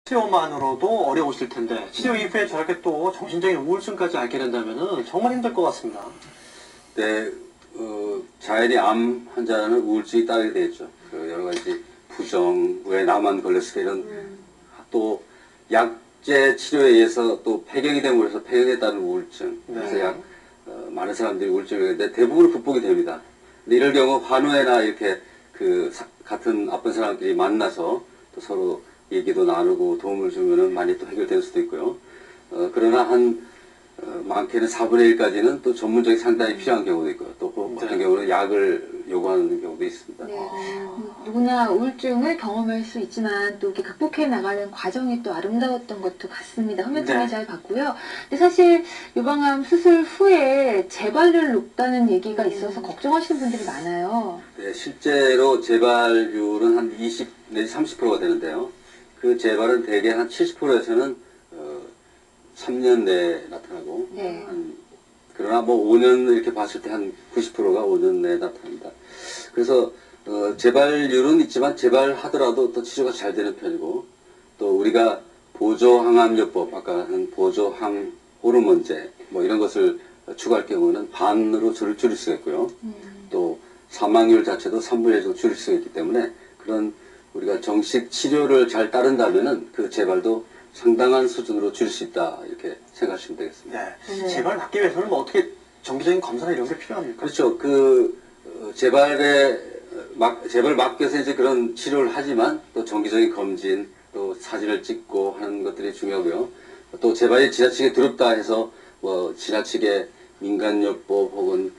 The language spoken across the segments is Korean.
치료만으로도 어려우실 텐데 치료 이후에 저렇게 또 정신적인 우울증까지 앓게 된다면 정말 힘들 것 같습니다. 네, 자연히 암 환자는 우울증이 따르게 되겠죠. 그 여러 가지 부정, 왜 나만 걸렸을까 이런 또 약제 치료에 의해서 또 폐경이 됨으로 해서 폐경에 따른 우울증. 그래서 많은 사람들이 우울증을 했는데 대부분 극복이 됩니다. 근데 이럴 경우 환우회나 이렇게 같은 아픈 사람끼리 만나서 또 서로 얘기도 나누고 도움을 주면은 많이 또 해결될 수도 있고요. 그러나 많게는 4분의 1까지는 또 전문적인 상담이 필요한 경우도 있고요. 또 어떤 경우는 약을 요구하는 경우도 있습니다. 네. 누구나 우울증을 경험할 수 있지만 또 이렇게 극복해 나가는 과정이 또 아름다웠던 것도 같습니다. 화면상에 잘 봤고요. 근데 사실 유방암 수술 후에 재발률 높다는 얘기가 있어서 걱정하시는 분들이 많아요. 네, 실제로 재발률은 한 20 내지 30%가 되는데요. 그 재발은 대개 한 70%에서는 3년 내에 나타나고, 그러나 뭐 5년 이렇게 봤을 때 한 90%가 5년 내에 나타납니다. 그래서 재발률은 있지만 재발하더라도 또 치료가 잘 되는 편이고, 또 우리가 보조항암요법, 아까 한 보조항 호르몬제 뭐 이런 것을 추가할 경우는 반으로 줄일 수가 있고요. 또 사망률 자체도 3분의 1 정도 줄일 수가 있기 때문에 그런 우리가 정식 치료를 잘 따른다면은 그 재발도 상당한 수준으로 줄일 수 있다 이렇게 생각하시면 되겠습니다. 네. 재발 막기 위해서는 뭐 어떻게 정기적인 검사나 이런 게 필요합니까? 그렇죠. 재발을 막기 위해서 이제 그런 치료를 하지만 또 정기적인 검진, 또 사진을 찍고 하는 것들이 중요하고요. 또 재발이 지나치게 두렵다 해서 뭐 지나치게 민간요법 혹은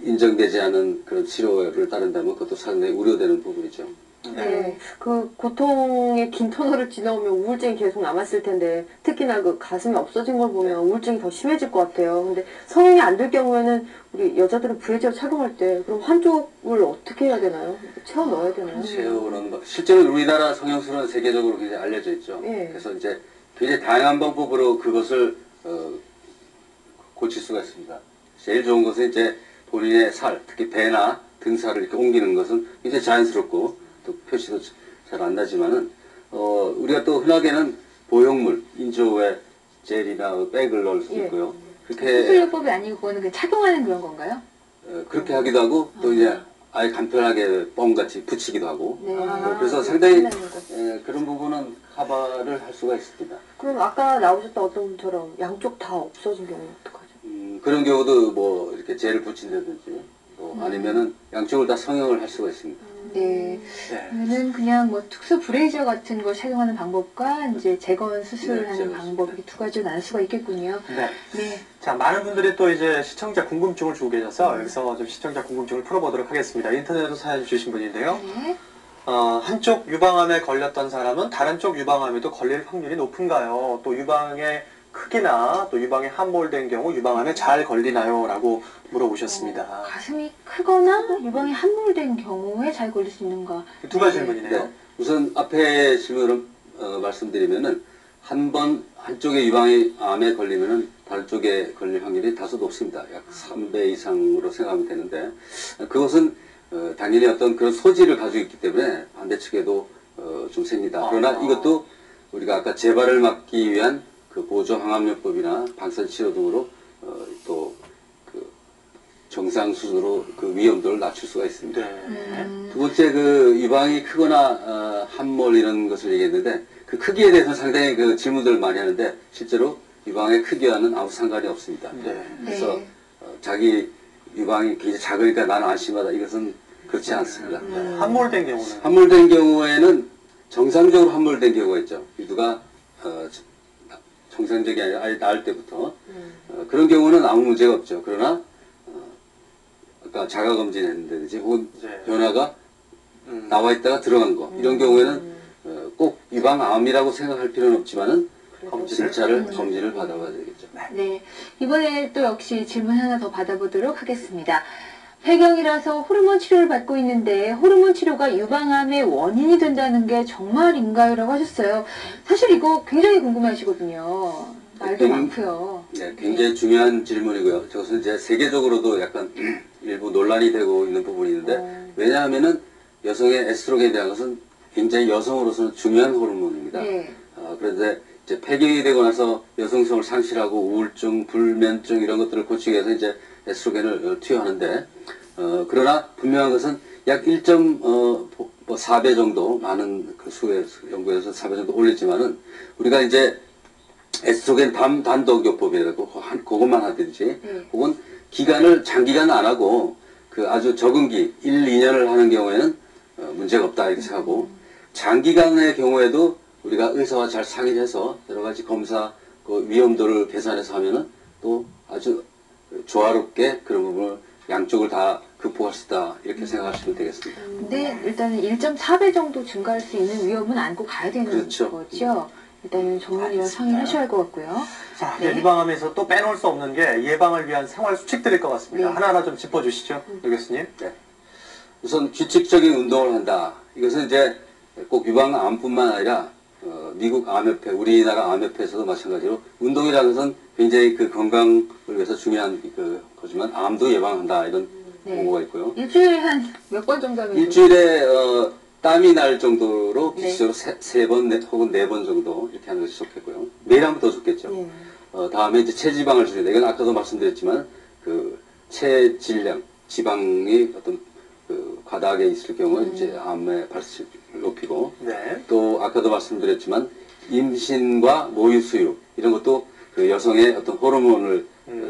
인정되지 않은 그런 치료를 따른다면 그것도 상당히 우려되는 부분이죠. 네. 그 고통의 긴 터널을 지나오면 우울증이 계속 남았을 텐데 특히나 그 가슴이 없어진 걸 보면 우울증이 더 심해질 것 같아요. 근데 성형이 안 될 경우에는 우리 여자들은 브래지어 착용할 때 그럼 한쪽을 어떻게 해야 되나요? 채워 넣어야 되나요? 채우는 거. 실제로 우리나라 성형술은 세계적으로 굉장히 알려져 있죠. 그래서 이제 굉장히 다양한 방법으로 그것을 고칠 수가 있습니다. 제일 좋은 것은 이제 본인의 살, 특히 배나 등살을 이렇게 옮기는 것은 굉장히 자연스럽고 또 표시도 잘 안 나지만은 우리가 또 흔하게는 보형물, 인조에 젤이나 백을 넣을 수도 있고요. 그렇게 수술요법이 아니고 그거는 그냥 착용하는 그런 건가요? 그렇게 하기도 하고 또 이제 아예 간편하게 뻥같이 붙이기도 하고 그래서 상당히 그런 부분은 커버를 할 수가 있습니다. 그럼 아까 나오셨던 어떤 분처럼 양쪽 다 없어진 경우는 어떡하죠? 그런 경우도 뭐 이렇게 젤을 붙인다든지 또 아니면은 양쪽을 다 성형을 할 수가 있습니다. 그러면은 그냥 뭐 특수 브레이저 같은 걸 착용하는 방법과 이제 재건 수술하는 방법 이렇게 두 가지로 나눌 수가 있겠군요. 자, 많은 분들이 또 이제 시청자 궁금증을 주고 계셔서 여기서 좀 시청자 궁금증을 풀어보도록 하겠습니다. 인터넷으로 사연 주신 분인데요. 한쪽 유방암에 걸렸던 사람은 다른 쪽 유방암에도 걸릴 확률이 높은가요? 또 유방의 크기나 또 유방이 함몰된 경우 유방암에 잘 걸리나요? 라고 물어보셨습니다. 가슴이 크거나 유방이 함몰된 경우에 잘 걸릴 수 있는가? 두 가지 질문이네요. 우선 앞에 질문을 말씀드리면은 한쪽의 유방이 암에 걸리면은 다른 쪽에 걸릴 확률이 다소 높습니다. 약 3배 이상으로 생각하면 되는데 그것은 당연히 어떤 그런 소지를 가지고 있기 때문에 반대측에도 좀 생깁니다. 그러나 이것도 우리가 아까 재발을 막기 위한 그 보조항암요법이나 방사치료 등으로 또 그 정상 수준으로 그 위험도를 낮출 수가 있습니다. 두 번째 그 유방이 크거나 함몰 이런 것을 얘기했는데 그 크기에 대해서는 상당히 그 질문들을 많이 하는데 실제로 유방의 크기와는 아무 상관이 없습니다. 그래서 자기 유방이 굉장히 작으니까 나는 안심하다 이것은 그렇지 않습니다. 함몰된 경우는? 함몰된 경우에는 정상적으로 함몰된 경우가 있죠. 누가 정상적이 아니라 아예 낳을 때부터 그런 경우는 아무 문제가 없죠. 그러나 아까 자가검진 했는데든지 혹은 변화가 나와 있다가 들어간 거 이런 경우에는 꼭 유방암이라고 생각할 필요는 없지만은 검진을 받아봐야 되겠죠. 이번에 또 역시 질문 하나 더 받아보도록 하겠습니다. 폐경이라서 호르몬 치료를 받고 있는데 호르몬 치료가 유방암의 원인이 된다는 게 정말인가요? 라고 하셨어요. 사실 이거 굉장히 궁금해하시거든요. 말도 많고요. 굉장히 중요한 질문이고요. 저것은 이제 세계적으로도 약간 일부 논란이 되고 있는 부분이 있는데 왜냐하면은 여성의 에스트로겐에 대한 것은 굉장히 여성으로서는 중요한 호르몬입니다. 네. 그런데 이제 폐경이 되고 나서 여성성을 상실하고 우울증, 불면증 이런 것들을 고치기 위해서 이제 에스트로겐을 투여하는데 그러나 분명한 것은 약 1.4배 정도 많은 그 수의 연구에서 4배 정도 올렸지만은 우리가 이제 에스트로겐 단독요법이라고 그것만 하든지 혹은 기간을 장기간 안 하고 그 아주 적응기 1, 2년을 하는 경우에는 문제가 없다 이렇게 생각하고 장기간의 경우에도 우리가 의사와 잘 상의해서 여러 가지 검사 그 위험도를 계산해서 하면은 또 아주 조화롭게 그런 부분을 양쪽을 다 극복할 수 있다 이렇게 생각하시면 되겠습니다. 근데 일단은 1.4배 정도 증가할 수 있는 위험은 안고 가야 되는 그렇죠. 거죠. 일단은 전문의와 상의하셔야 할 것 같고요. 자, 네. 유방암에서 또 빼놓을 수 없는 게 예방을 위한 생활 수칙들일 것 같습니다. 네. 하나하나 좀 짚어주시죠, 유 교수님. 네. 우선 규칙적인 운동을 한다. 이것은 이제 꼭 유방암뿐만 아니라 미국 암협회, 우리나라 암협회에서도 마찬가지로 운동이라는 것은 굉장히 그 건강을 위해서 중요한 거지만 암도 예방한다 이런 네. 공고가 있고요. 일주일에 한 몇 번 정도 하면 일주일에 땀이 날 정도로 네. 규칙적으로 세 번 혹은 네 번 정도 이렇게 하는 것이 좋겠고요. 매일 하면 더 좋겠죠. 네. 다음에 이제 체지방을 줄인다. 이건 아까도 말씀드렸지만 그 체질량, 지방이 어떤 그 과다하게 있을 경우에 이제 암의 발생을 높이고 네. 또 아까도 말씀드렸지만 임신과 모유 수유 이런 것도 그 여성의 어떤 호르몬을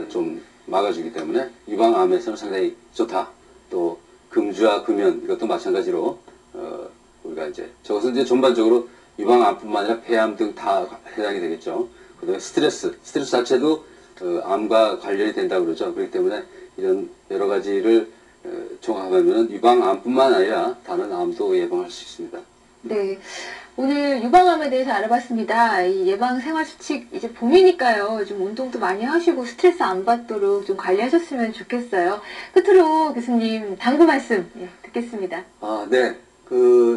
좀 막아주기 때문에 유방암에서는 상당히 좋다. 또 금주와 금연 이것도 마찬가지로 우리가 이제 저것은 이제 전반적으로 유방암뿐만 아니라 폐암 등 다 해당이 되겠죠. 그다음에 스트레스 자체도 암과 관련이 된다고 그러죠. 그렇기 때문에 이런 여러 가지를 종합하면은 유방암뿐만 아니라 다른 암도 예방할 수 있습니다. 네. 오늘 유방암에 대해서 알아봤습니다. 이 예방 생활 수칙 이제 봄이니까요. 좀 운동도 많이 하시고 스트레스 안 받도록 좀 관리하셨으면 좋겠어요. 끝으로 교수님 당부 말씀 듣겠습니다. 네.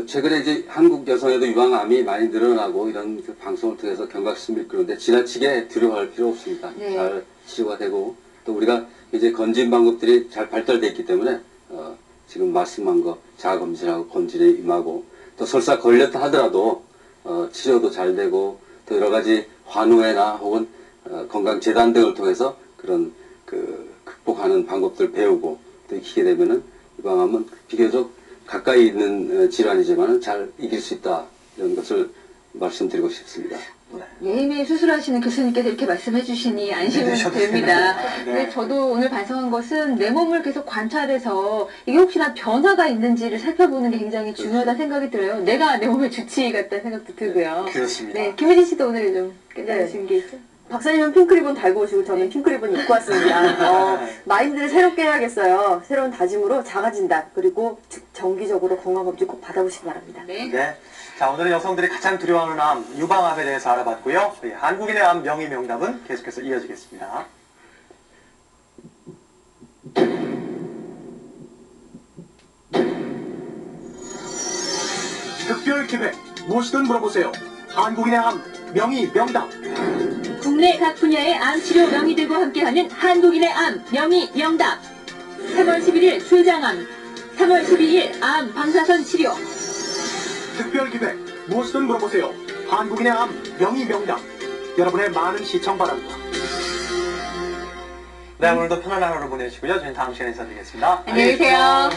최근에 이제 한국 여성에도 유방암이 많이 늘어나고 이런 그 방송을 통해서 경각심을 이끌는데 지나치게 두려워할 필요 없습니다. 네. 잘 치료가 되고 또 우리가 이제 건진 방법들이 잘 발달되어 있기 때문에 지금 말씀한 거 자가검진하고 검진에 임하고 또 설사 걸렸다 하더라도 치료도 잘 되고 또 여러 가지 환우회나 혹은 건강재단 등을 통해서 그런 극복하는 방법들 배우고 또 익히게 되면은 유방암은 비교적 가까이 있는 질환이지만 잘 이길 수 있다 이런 것을 말씀드리고 싶습니다. 매일매일 수술하시는 교수님께서 이렇게 말씀해 주시니 안심이 네, 저도 됩니다. 네. 근데 저도 오늘 반성한 것은 내 몸을 계속 관찰해서 이게 혹시나 변화가 있는지를 살펴보는 게 굉장히 중요하다는 생각이 들어요. 내가 내 몸의 주치 같다는 생각도 들고요. 그렇습니다. 네, 김혜진 씨도 오늘 좀 깨달으신 게 있죠? 박사님은 핑크리본 달고 오시고 저는 핑크리본 입고 왔습니다. 마인드를 새롭게 해야겠어요. 새로운 다짐으로 자가진단 그리고 정기적으로 건강검진 꼭 받아보시기 바랍니다. 네. 네. 자, 오늘은 여성들이 가장 두려워하는 암, 유방암에 대해서 알아봤고요. 한국인의 암 명의 명답은 계속해서 이어지겠습니다. 특별 기획, 무엇이든 물어보세요. 한국인의 암 명의 명답. 국내 각 분야의 암 치료 명의들과 함께하는 한국인의 암 명의 명답. 3월 11일 췌장암, 3월 12일 암 방사선 치료. 특별 기획, 무엇이든 물어보세요. 한국인의 암 명의 명답. 여러분의 많은 시청 바랍니다. 네, 오늘도 편안한 하루 보내시고요. 저희는 다음 시간에 인사드리겠습니다. 안녕히 계세요.